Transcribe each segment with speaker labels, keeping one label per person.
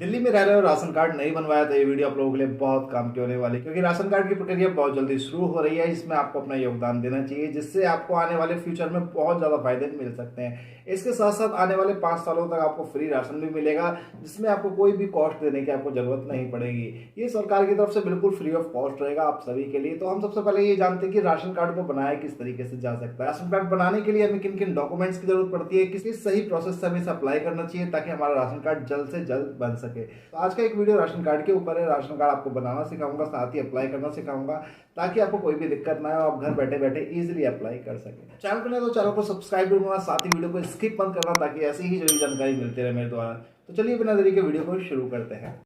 Speaker 1: दिल्ली में रह रहे हो, राशन कार्ड नहीं बनवाया तो ये वीडियो आप लोगों के लिए बहुत काम की होने वाली है, क्योंकि राशन कार्ड की प्रक्रिया बहुत जल्दी शुरू हो रही है। इसमें आपको अपना योगदान देना चाहिए, जिससे आपको आने वाले फ्यूचर में बहुत ज़्यादा फायदे मिल सकते हैं। इसके साथ साथ आने वाले 5 सालों तक आपको फ्री राशन भी मिलेगा, जिसमें आपको कोई भी कॉस्ट देने की आपको जरूरत नहीं पड़ेगी। ये सरकार की तरफ से बिल्कुल फ्री ऑफ कॉस्ट रहेगा आप सभी के लिए। तो हम सबसे पहले ये जानते हैं कि राशन कार्ड को बनाया किस तरीके से जा सकता है। राशन कार्ड बनाने के लिए हमें किन किन डॉक्यूमेंट्स की जरूरत पड़ती है, किस सही प्रोसेस से हमें इसे अप्लाई करना चाहिए ताकि हमारा राशन कार्ड जल्द से जल्द बन सके। तो आज का एक वीडियो राशन कार्ड के ऊपर है। राशन कार्ड आपको बनाना सिखाऊंगा, साथ ही अप्लाई करना सिखाऊंगा, ताकि आपको कोई भी दिक्कत ना हो, आप घर बैठे बैठे इजीली अप्लाई कर सके। चैनल पर नहीं तो चैनल को सब्सक्राइब भी करना, साथ ही वीडियो को स्किप मत करना, ताकि ऐसी ही जरूरी जानकारी मिलती रहे मेरे द्वारा। तो चलिए बिना देरी के वीडियो को शुरू करते हैं।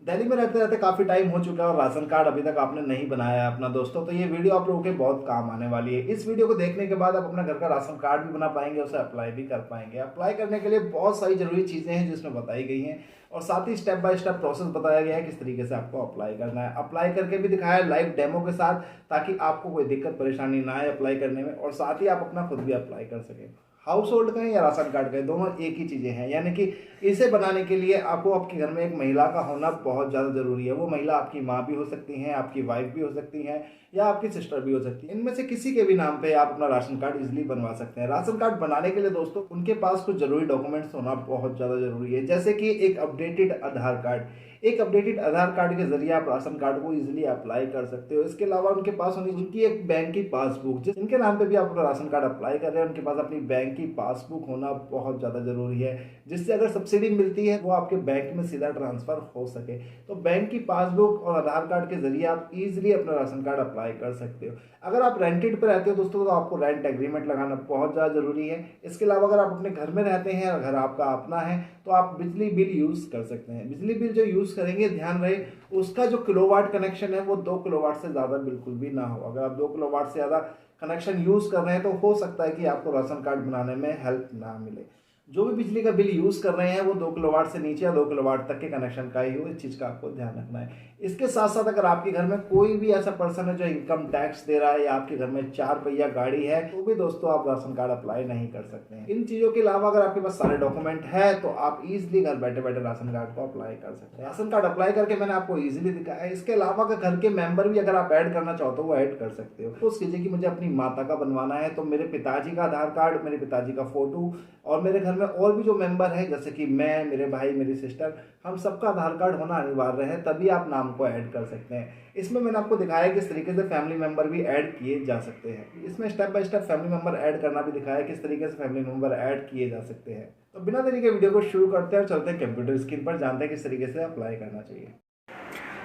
Speaker 1: दिल्ली में रहते रहते काफ़ी टाइम हो चुका है और राशन कार्ड अभी तक आपने नहीं बनाया है अपना दोस्तों, तो ये वीडियो आप लोगों के बहुत काम आने वाली है। इस वीडियो को देखने के बाद आप अपना घर का राशन कार्ड भी बना पाएंगे, उसे अप्लाई भी कर पाएंगे। अप्लाई करने के लिए बहुत सारी जरूरी चीज़ें हैं जिसमें बताई गई हैं, और साथ ही स्टेप बाय स्टेप प्रोसेस बताया गया है किस तरीके से आपको अप्लाई करना है। अप्लाई करके भी दिखाया है लाइव डेमो के साथ, ताकि आपको कोई दिक्कत परेशानी ना आए अप्लाई करने में, और साथ ही आप अपना खुद भी अप्लाई कर सकें। हाउस होल्ड का या राशन कार्ड का, दोनों एक ही चीज़ें हैं। यानी कि इसे बनाने के लिए आपको आपके घर में एक महिला का होना बहुत ज़्यादा ज़रूरी है। वो महिला आपकी माँ भी हो सकती हैं, आपकी वाइफ भी हो सकती हैं, या आपकी सिस्टर भी हो सकती है। इनमें से किसी के भी नाम पे आप अपना राशन कार्ड इजीली बनवा सकते हैं। राशन कार्ड बनाने के लिए दोस्तों उनके पास कुछ जरूरी डॉक्यूमेंट्स होना बहुत ज़्यादा जरूरी है, जैसे कि एक अपडेटेड आधार कार्ड। एक अपडेटेड आधार कार्ड के जरिए आप राशन कार्ड को इजीली अप्लाई कर सकते हो। इसके अलावा उनके पास होनी उनकी एक बैंक की पासबुक, जिनके नाम पे भी आप अपना राशन कार्ड अप्लाई कर रहे हैं, उनके पास अपनी बैंक की पासबुक होना बहुत ज़्यादा जरूरी है, जिससे अगर सब्सिडी मिलती है वो आपके बैंक में सीधा ट्रांसफर हो सके। तो बैंक की पासबुक और आधार कार्ड के जरिए आप इजीली अपना राशन कार्ड अप्लाई कर सकते हो। अगर आप रेंटेड पर रहते हो दोस्तों, तो आपको रेंट एग्रीमेंट लगाना बहुत ज़्यादा जरूरी है। इसके अलावा अगर आप अपने घर में रहते हैं और घर आपका अपना है, तो आप बिजली बिल यूज़ कर सकते हैं। बिजली बिल जो यूज़ करेंगे, ध्यान रहे उसका जो किलोवाट कनेक्शन है वो 2 किलोवाट से ज़्यादा बिल्कुल भी ना हो। अगर आप 2 किलोवाट से ज़्यादा कनेक्शन यूज़ कर रहे हैं, तो हो सकता है कि आपको राशन कार्ड बनाने में हेल्प ना मिले। जो भी बिजली का बिल यूज़ कर रहे हैं वो 2 किलोवाट से नीचे या 2 किलोवाट तक के कनेक्शन का ही हो, इस चीज़ का आपको ध्यान रखना है। इसके साथ साथ अगर आपके घर में कोई भी ऐसा पर्सन है जो इनकम टैक्स दे रहा है, या आपके घर में 4 पहिया गाड़ी है, तो भी दोस्तों आप राशन कार्ड अप्लाई नहीं कर सकते हैं। इन चीज़ों के अलावा अगर आपके पास सारे डॉक्यूमेंट है, तो आप इजीली घर बैठे बैठे राशन कार्ड को अप्लाई कर सकते हैं। राशन कार्ड अप्लाई करके मैंने आपको इजीली दिखाया है। इसके अलावा अगर घर के मेंबर भी अगर आप ऐड करना चाहते हो, वो ऐड कर सकते हो। सपोज कीजिए कि मुझे अपनी माता का बनवाना है, तो मेरे पिताजी का आधार कार्ड, मेरे पिताजी का फोटो, और मेरे घर में और भी जो मेंबर है जैसे कि मैं, मेरे भाई, मेरी सिस्टर, हम सबका आधार कार्ड होना अनिवार्य है, तभी आप नाम को ऐड कर सकते हैं। इसमें मैंने आपको दिखाया किस तरीके से फैमिली मेंबर भी ऐड किए जा सकते हैं। इसमें step by step family member add करना भी दिखाया किस तरीके से फैमिली मेंबर ऐड किए जा सकते हैं। तो बिना देरी के वीडियो को शुरू करते हैं और चलते हैं कंप्यूटर स्क्रीन पर, जानते हैं किस तरीके से अप्लाई करना चाहिए।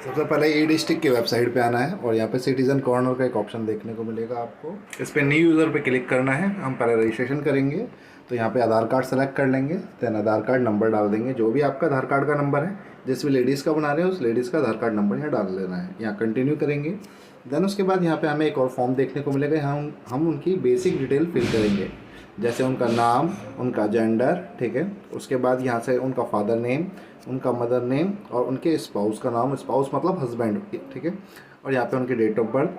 Speaker 2: सबसे पहले ई डिस्ट्रिक्ट की वेबसाइट पे आना है, और यहाँ पे सिटीजन कॉर्नर का एक ऑप्शन देखने को मिलेगा आपको। इस पर न्यू यूज़र पे क्लिक करना है। हम पहले रजिस्ट्रेशन करेंगे, तो यहाँ पे आधार कार्ड सेलेक्ट कर लेंगे, देन आधार कार्ड नंबर डाल देंगे, जो भी आपका आधार कार्ड का नंबर है। जिस भी लेडीज़ का बना रहे हो उस लेडीज़ का आधार कार्ड नंबर यहाँ डाल लेना है। यहाँ कंटिन्यू करेंगे। देन उसके बाद यहाँ पे हमें एक और फॉर्म देखने को मिलेगा। हम उनकी बेसिक डिटेल फिल करेंगे, जैसे उनका नाम, उनका जेंडर, ठीक है। उसके बाद यहाँ से उनका फादर नेम, उनका मदर नेम, और उनके स्पाउस का नाम, स्पाउस मतलब हस्बैंड, ठीक है। और यहाँ पे उनकी डेट ऑफ बर्थ।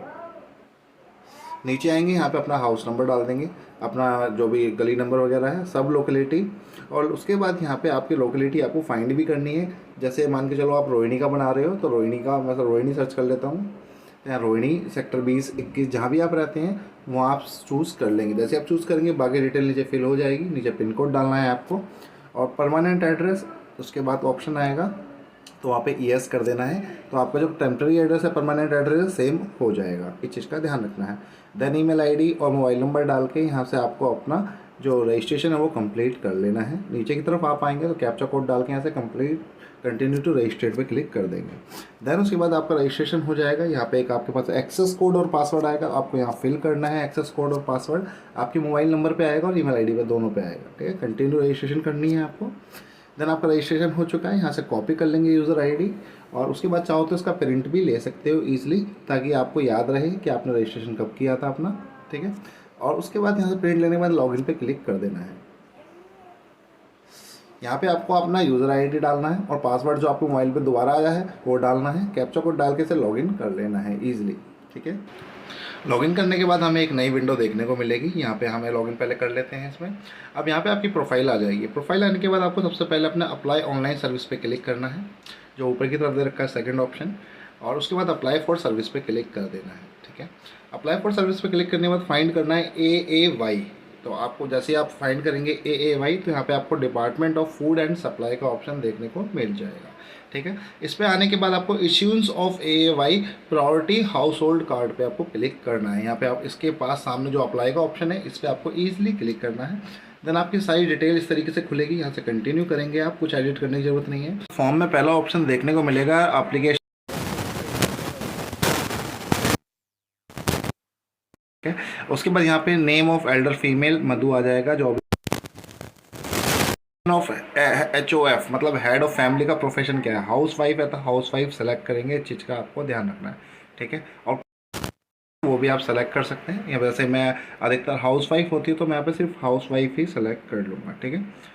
Speaker 2: नीचे आएंगे, यहाँ पे अपना हाउस नंबर डाल देंगे, अपना जो भी गली नंबर वगैरह है, सब लोकेलिटी। और उसके बाद यहाँ पे आपकी लोकेलिटी आपको फाइंड भी करनी है। जैसे मान के चलो आप रोहिणी का बना रहे हो, तो रोहिणी का मैं तो रोहिणी सर्च कर लेता हूँ। यहाँ रोहिणी सेक्टर 20-21 जहाँ भी आप रहते हैं वहाँ आप चूज़ कर लेंगे। जैसे आप चूज़ करेंगे बाकी डिटेल नीचे फिल हो जाएगी। नीचे पिन कोड डालना है आपको, और परमानेंट एड्रेस। उसके बाद ऑप्शन आएगा, तो वहाँ पे येस कर देना है। तो आपका जो टेम्प्रेरी एड्रेस है, परमानेंट एड्रेस सेम हो जाएगा। इस चीज़ का ध्यान रखना है। देन ईमेल आईडी और मोबाइल नंबर डाल के यहाँ से आपको अपना जो रजिस्ट्रेशन है वो कंप्लीट कर लेना है। नीचे की तरफ आप आएंगे तो कैप्चा कोड डाल के यहाँ से कंप्लीट कंटिन्यू टू रजिस्ट्रेट पे क्लिक कर देंगे। देन उसके बाद आपका रजिस्ट्रेशन हो जाएगा। यहाँ पे एक आपके पास एक्सेस कोड और पासवर्ड आएगा, आपको यहाँ फिल करना है। एक्सेस कोड और पासवर्ड आपके मोबाइल नंबर पे आएगा और ईमेल आईडी पे, दोनों पे आएगा, ठीक है। कंटिन्यू रजिस्ट्रेशन करनी है आपको। देन आपका रजिस्ट्रेशन हो चुका है। यहाँ से कॉपी कर लेंगे यूज़र आईडी, और उसके बाद चाहो तो इसका प्रिंट भी ले सकते हो ईजिली, ताकि आपको याद रहे कि आपने रजिस्ट्रेशन कब किया था अपना, ठीक है। और उसके बाद यहाँ से प्रिंट लेने के बाद लॉगिन पे क्लिक कर देना है। यहाँ पे आपको अपना यूज़र आईडी डालना है और पासवर्ड जो आपको मोबाइल पे दोबारा आया है वो डालना है। कैप्चा कोड डाल के इसे लॉगिन कर लेना है ईजिली, ठीक है। लॉगिन करने के बाद हमें एक नई विंडो देखने को मिलेगी। यहाँ पे हमें लॉगिन पहले कर लेते हैं इसमें। अब यहाँ पे आपकी प्रोफाइल आ जाएगी। प्रोफाइल आने के बाद आपको सबसे पहले अपना अप्लाई ऑनलाइन सर्विस पे क्लिक करना है, जो ऊपर की तरफ दे रखा है सेकंड ऑप्शन, और उसके बाद अप्लाई फॉर सर्विस पे क्लिक कर देना है, ठीक है। अप्लाई फॉर सर्विस पे क्लिक करने के बाद फाइंड करना है AAY। तो आपको जैसे ही आप फाइंड करेंगे AAY तो यहाँ पे आपको department of food and supply का ऑप्शन देखने को मिल जाएगा, ठीक है। इस पे आने के बाद आपको इश्यूंस of AAY priority household card पे आपको क्लिक करना है। यहाँ पे आप इसके पास सामने जो अप्लाई का ऑप्शन है इस पर आपको ईजिली क्लिक करना है। देन आपकी सारी डिटेल इस तरीके से खुलेगी। यहाँ से कंटिन्यू करेंगे, आप कुछ एडिट करने की जरूरत नहीं है। फॉर्म में पहला ऑप्शन देखने को मिलेगा एप्लीकेशन, उसके बाद यहाँ पे नेम ऑफ एल्डर फीमेल मधु आ जाएगा, जो ऑफ HOF मतलब हेड ऑफ फैमिली का प्रोफेशन क्या है, हाउस वाइफ है तो हाउस वाइफ सेलेक्ट करेंगे, इस चीज़ का आपको ध्यान रखना है, ठीक है। और वो भी आप सेलेक्ट कर सकते हैं। या वैसे मैं अधिकतर हाउस वाइफ होती है तो मैं यहाँ पे सिर्फ हाउस वाइफ ही सेलेक्ट कर लूँगा, ठीक है।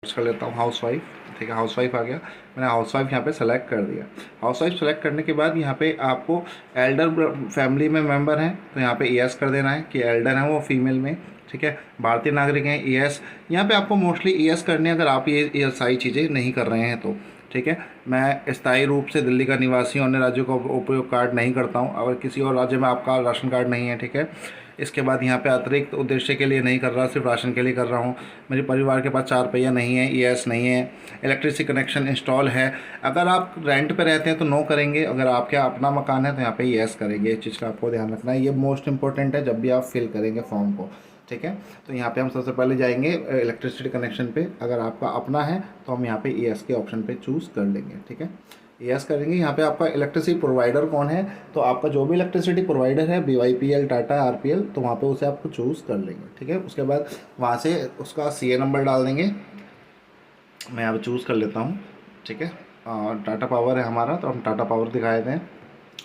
Speaker 2: कर लेता हूँ हाउस वाइफ, ठीक है। हाउस वाइफ आ गया, मैंने हाउस वाइफ यहाँ पे सेलेक्ट कर दिया। हाउस वाइफ सेलेक्ट करने के बाद यहाँ पे आपको एल्डर फैमिली में मेंबर हैं तो यहाँ पे यस कर देना है कि एल्डर हैं वो फीमेल में, ठीक है। भारतीय नागरिक हैं यस। यहाँ पे आपको मोस्टली यस करने अगर आप ये सारी चीज़ें नहीं कर रहे हैं तो, ठीक है। मैं स्थायी रूप से दिल्ली का निवासी अन्य राज्यों का उपयोग कार्ड नहीं करता हूँ। अगर किसी और राज्य में आपका राशन कार्ड नहीं है, ठीक है। इसके बाद यहाँ पे अतिरिक्त उद्देश्य के लिए नहीं कर रहा, सिर्फ राशन के लिए कर रहा हूँ। मेरे परिवार के पास 4 पहिया नहीं है, यस नहीं है। इलेक्ट्रिसिटी कनेक्शन इंस्टॉल है। अगर आप रेंट पे रहते हैं तो नो करेंगे, अगर आपका अपना मकान है तो यहाँ पे यस करेंगे। इस चीज़ का आपको ध्यान रखना है, ये मोस्ट इंपॉर्टेंट है जब भी आप फिल करेंगे फॉर्म को, ठीक है। तो यहाँ पे हम सबसे पहले जाएंगे इलेक्ट्रिसिटी कनेक्शन पे। अगर आपका अपना है तो हम यहाँ पे यस के ऑप्शन पे चूज़ कर लेंगे, ठीक है। यस करेंगे। यहाँ पे आपका इलेक्ट्रिसिटी प्रोवाइडर कौन है, तो आपका जो भी इलेक्ट्रिसिटी प्रोवाइडर है BYPL, टाटा, RPL, तो वहाँ पे उसे आपको चूज़ कर लेंगे, ठीक है। उसके बाद वहाँ से उसका CA नंबर डाल देंगे। मैं यहाँ पे चूज़ कर लेता हूँ, ठीक है। टाटा पावर है हमारा तो हम टाटा पावर दिखाए थे।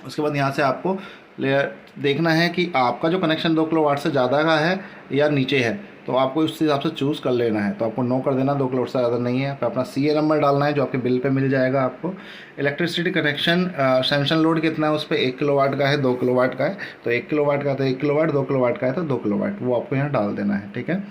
Speaker 2: उसके बाद यहाँ से आपको देखना है कि आपका जो कनेक्शन 2 किलोवाट से ज़्यादा का है या नीचे है, तो आपको उस हिसाब से चूज़ कर लेना है। तो आपको नो कर देना, 2 किलोवाट से ज़्यादा नहीं है। फिर अपना CA नंबर डालना है जो आपके बिल पे मिल जाएगा आपको। इलेक्ट्रिसिटी कनेक्शन सैंक्शन लोड कितना है उस पर, 1 किलोवाट का है, 2 किलोवाट का है, तो 1 किलोवाट का तो 1 किलोवाट, 2 किलोवाट का है तो 2 किलोवाट, वो आपको यहाँ डाल देना है, ठीक है।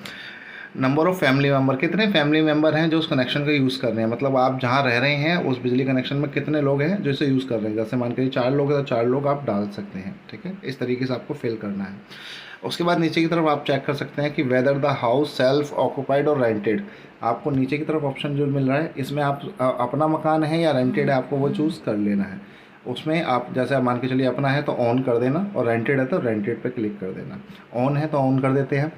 Speaker 2: नंबर ऑफ़ फैमिली मेम्बर, कितने फैमिली मेम्बर हैं जो उस कनेक्शन का यूज़ कर रहे हैं, मतलब आप जहाँ रह रहे हैं उस बिजली कनेक्शन में कितने लोग हैं जो इसे यूज़ कर रहे हैं। जैसे मान के 4 लोग हैं तो 4 लोग आप डाल सकते हैं, ठीक है। इस तरीके से आपको फिल करना है। उसके बाद नीचे की तरफ आप चेक कर सकते हैं कि whether the house self occupied और रेंटेड। आपको नीचे की तरफ ऑप्शन जो मिल रहा है इसमें आप अपना मकान है या रेंटेड है आपको वो चूज़ कर लेना है। उसमें आप जैसे मान के चलिए अपना है तो ऑन कर देना और रेंटेड है तो रेंटेड पे क्लिक कर देना। ऑन है तो ऑन कर देते हैं।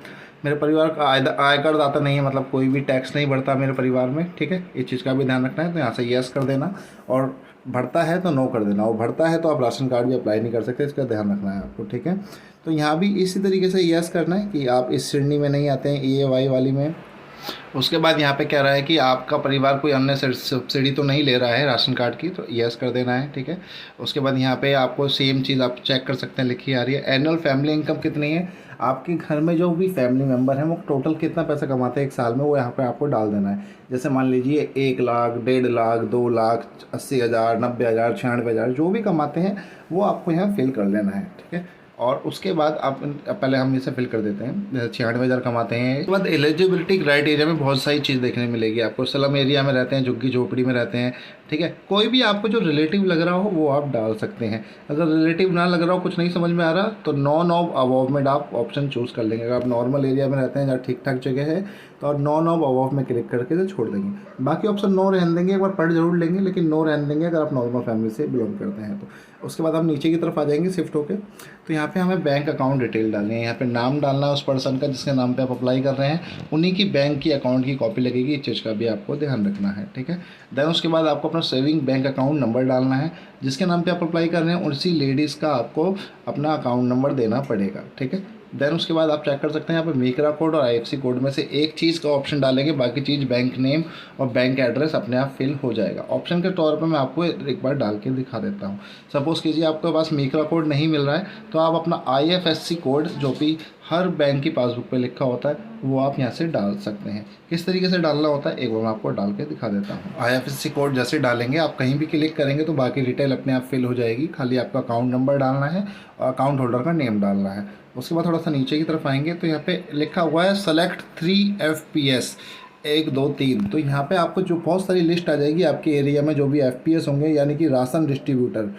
Speaker 2: मेरे परिवार का आयकर दाता नहीं है, मतलब कोई भी टैक्स नहीं बढ़ता मेरे परिवार में, ठीक है। इस चीज़ का भी ध्यान रखना है। तो यहाँ से यस कर देना और भरता है तो नो कर देना, और भरता है तो आप राशन कार्ड भी अप्लाई नहीं कर सकते, इसका ध्यान रखना है आपको, ठीक है। तो यहाँ भी इसी तरीके से यस करना है कि आप इस श्रेणी में नहीं आते हैं, EAY वाली में। उसके बाद यहाँ पे कह रहा है कि आपका परिवार कोई अन्य सब्सिडी तो नहीं ले रहा है राशन कार्ड की, तो यस कर देना है, ठीक है। उसके बाद यहाँ पे आपको सेम चीज़ आप चेक कर सकते हैं, लिखी आ रही है एनुअल फैमिली इनकम कितनी है। आपके घर में जो भी फैमिली मेम्बर हैं वो टोटल कितना पैसा कमाते हैं एक साल में, वो यहाँ पे आपको डाल देना है। जैसे मान लीजिए 1 लाख, 1.5 लाख, 2 लाख, 80,000, 90,000, 96,000 जो भी कमाते हैं वो आपको यहाँ फिल कर लेना है, ठीक है। और उसके बाद आप पहले हम इसे फिल कर देते हैं। जैसे 96,000 कमाते हैं। उसके बाद एलिजिबिलिटी क्राइटेरिया में बहुत सारी चीज़ देखने मिलेगी आपको। स्लम एरिया में रहते हैं, झुग्गी झोपड़ी में रहते हैं, ठीक है। कोई भी आपको जो रिलेटिव लग रहा हो वो आप डाल सकते हैं। अगर रिलेटिव ना लग रहा हो, कुछ नहीं समझ में आ रहा, तो नॉन ऑफ अबव में आप ऑप्शन चूज़ कर लेंगे। अगर आप नॉर्मल एरिया में रहते हैं जहाँ ठीक ठाक जगह है तो आप नॉन ऑफ अबव में क्लिक करके इसे छोड़ देंगे। बाकी ऑप्शन नो रहने देंगे, एक बार पढ़ जरूर लेंगे लेकिन नो रहने देंगे अगर आप नॉर्मल फैमिली से बिलोंग करते हैं तो। उसके बाद हम नीचे की तरफ आ जाएंगे शिफ्ट होकर। तो यहाँ पे हमें बैंक अकाउंट डिटेल डालनी है। यहाँ पे नाम डालना है उस पर्सन का जिसके नाम पे आप अप्लाई कर रहे हैं, उन्हीं की बैंक की अकाउंट की कॉपी लगेगी। इस चीज़ का भी आपको ध्यान रखना है, ठीक है। देन उसके बाद आपको अपना सेविंग बैंक अकाउंट नंबर डालना है। जिसके नाम पे आप अप्लाई कर रहे हैं उसी लेडीज़ का आपको अपना अकाउंट नंबर देना पड़ेगा, ठीक है। देन उसके बाद आप चेक कर सकते हैं यहाँ पे मीकरा कोड और IFSC कोड में से एक चीज़ का ऑप्शन डालेंगे, बाकी चीज़ बैंक नेम और बैंक एड्रेस अपने आप फिल हो जाएगा। ऑप्शन के तौर पे मैं आपको एक बार डाल के दिखा देता हूँ। सपोज़ कीजिए आपके पास मीकरा कोड नहीं मिल रहा है तो आप अपना IFSC कोड जो भी हर बैंक की पासबुक पे लिखा होता है वो आप यहाँ से डाल सकते हैं। किस तरीके से डालना होता है एक बार मैं आपको डाल के दिखा देता हूँ। IFSC कोड जैसे डालेंगे आप कहीं भी क्लिक करेंगे तो बाकी डिटेल अपने आप फिल हो जाएगी। खाली आपका अकाउंट नंबर डालना है और अकाउंट होल्डर का नेम डालना है। उसके बाद थोड़ा सा नीचे की तरफ आएंगे तो यहाँ पे लिखा हुआ है सेलेक्ट 3 FPS 1 2 3। तो यहाँ पे आपको जो बहुत सारी लिस्ट आ जाएगी आपके एरिया में जो भी FPS होंगे, यानी कि राशन डिस्ट्रीब्यूटर।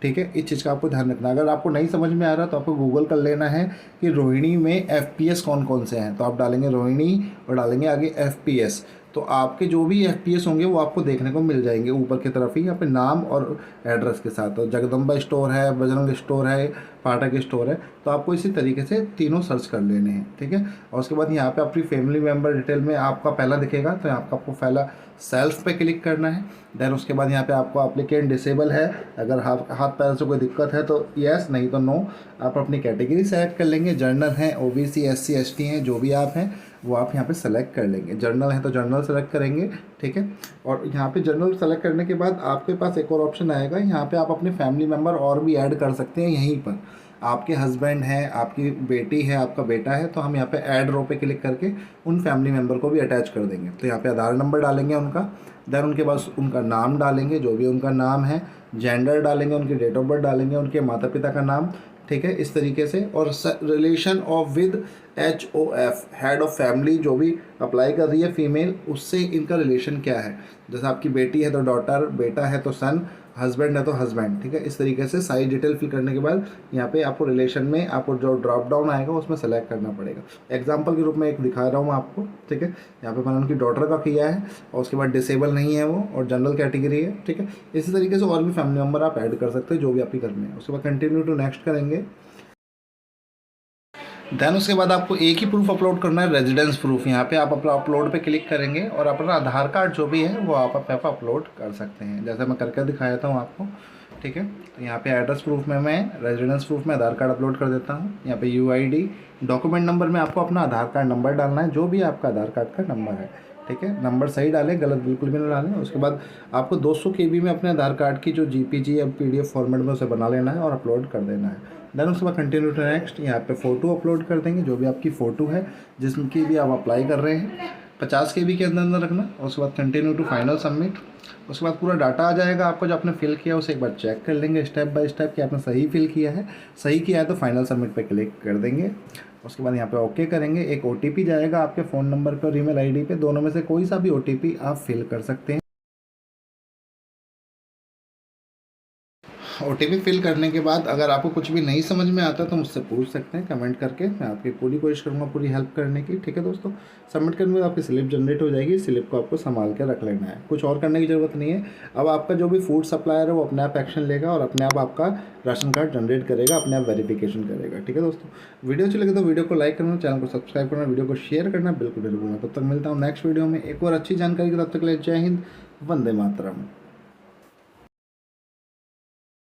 Speaker 2: ठीक है, इस चीज़ का आपको ध्यान रखना। अगर आपको नहीं समझ में आ रहा तो आपको गूगल कर लेना है कि रोहिणी में FPS कौन कौन से हैं। तो आप डालेंगे रोहिणी और डालेंगे आगे FPS, तो आपके जो भी FPS होंगे वो आपको देखने को मिल जाएंगे ऊपर की तरफ ही, यहाँ पे नाम और एड्रेस के साथ। तो जगदम्बा स्टोर है, बजरंग स्टोर है, पाठक स्टोर है। तो आपको इसी तरीके से तीनों सर्च कर लेने हैं। ठीक है, और उसके बाद यहाँ पे अपनी फैमिली मेम्बर डिटेल में आपका पहला दिखेगा तो यहाँ आपको पहला सेल्फ पे क्लिक करना है। देन उसके बाद यहाँ पे आपको एप्लीकेंट डिसेबल है, अगर हाथ पैर से कोई दिक्कत है तो यस, नहीं तो नो। आप अपनी कैटेगरी सेलेक्ट कर लेंगे, जर्नल है, OBC SC ST हैं, जो भी आप हैं वो आप यहाँ पे सेलेक्ट कर लेंगे। जर्नल है तो जर्नल सेलेक्ट करेंगे। ठीक है, और यहाँ पे जर्नल सेलेक्ट करने के बाद आपके पास एक और ऑप्शन आएगा, यहाँ पे आप अपने फैमिली मेम्बर और भी ऐड कर सकते हैं। यहीं पर आपके हस्बैंड हैं, आपकी बेटी है, आपका बेटा है, तो हम यहाँ पे ऐड रो पे क्लिक करके उन फैमिली मेम्बर को भी अटैच कर देंगे। तो यहाँ पे आधार नंबर डालेंगे उनका, देन उनके पास उनका नाम डालेंगे, जो भी उनका नाम है, जेंडर डालेंगे, उनकी डेट ऑफ बर्थ डालेंगे, उनके माता पिता का नाम। ठीक है, इस तरीके से। और relation of with HOF, head of family, जो भी अप्लाई कर रही है फीमेल, उससे इनका रिलेशन क्या है। जैसे आपकी बेटी है तो डॉटर, बेटा है तो सन, हस्बैंड है तो हस्बैंड। ठीक है, इस तरीके से सारी डिटेल फिल करने के बाद यहाँ पे आपको रिलेशन में आपको जो ड्रॉप डाउन आएगा उसमें सेलेक्ट करना पड़ेगा। एग्जांपल के रूप में एक दिखा रहा हूँ मैं आपको। ठीक है, यहाँ पे मैंने उनकी डॉटर का किया है और उसके बाद डिसेबल नहीं है वो और जनरल कैटेगरी है। ठीक है, इसी तरीके से और भी फैमिली मेम्बर आप ऐड कर सकते हैं जो भी आपकी करनी है। उसके बाद कंटिन्यू टू नेक्स्ट करेंगे। देन उसके बाद आपको एक ही प्रूफ अपलोड करना है, रेजिडेंस प्रूफ। यहाँ पे आप अपना अपलोड पे क्लिक करेंगे और अपना आधार कार्ड जो भी है वो आप अपने आप अपलोड कर सकते हैं, जैसे मैं करके दिखाया था हूँ आपको। ठीक है, तो यहाँ पे एड्रेस प्रूफ में मैं रेजिडेंस प्रूफ में आधार कार्ड अपलोड कर देता हूँ। यहाँ पे UID, डॉक्यूमेंट नंबर में आपको अपना आधार कार्ड नंबर डालना है, जो भी आपका आधार कार्ड का नंबर है। ठीक है, नंबर सही डालें, गलत बिल्कुल भी ना डालें। उसके बाद आपको 200 KB में अपने आधार कार्ड की जो GPG या PDF फॉर्मेट में उसे बना लेना है और अपलोड कर देना है। देन उसके बाद कंटिन्यू टू नेक्स्ट, यहाँ पे फ़ोटो अपलोड कर देंगे, जो भी आपकी फ़ोटो है जिसकी भी आप अप्लाई कर रहे हैं, 50 KB के अंदर रखना। और उसके बाद कंटिन्यू टू फाइनल सबमिट। उसके बाद पूरा डाटा आ जाएगा आपको, जो आपने फिल किया उसे एक बार चेक कर लेंगे स्टेप बाय स्टेप कि आपने सही फिल किया है। सही किया है तो फाइनल सबमिट पे क्लिक कर देंगे। उसके बाद यहाँ पे ओके करेंगे। एक OTP जाएगा आपके फ़ोन नंबर पे और ईमेल ID पे, दोनों में से कोई सा भी OTP आप फिल कर सकते हैं। OTP फिल करने के बाद अगर आपको कुछ भी नहीं समझ में आता तो मुझसे पूछ सकते हैं कमेंट करके, मैं आपकी पूरी कोशिश करूँगा पूरी हेल्प करने की। ठीक है दोस्तों, सबमिट करने के बाद आपकी स्लिप जनरेट हो जाएगी। स्लिप को आपको संभाल के रख लेना है, कुछ और करने की ज़रूरत नहीं है। अब आपका जो भी फूड सप्लायर है वो अपने आप एक्शन लेगा और अपने आप आपका राशन कार्ड जनरेट करेगा, अपने आप वेरिफिकेशन करेगा। ठीक है दोस्तों, वीडियो अच्छी लगे तो वीडियो को लाइक करना, चैनल को सब्सक्राइब करना, वीडियो को शेयर करना बिल्कुल नहीं भूलना। तब तक मिलता हूँ नेक्स्ट वीडियो में एक और अच्छी जानकारी के। तब तक के लिए जय हिंद, वंदे मातरम।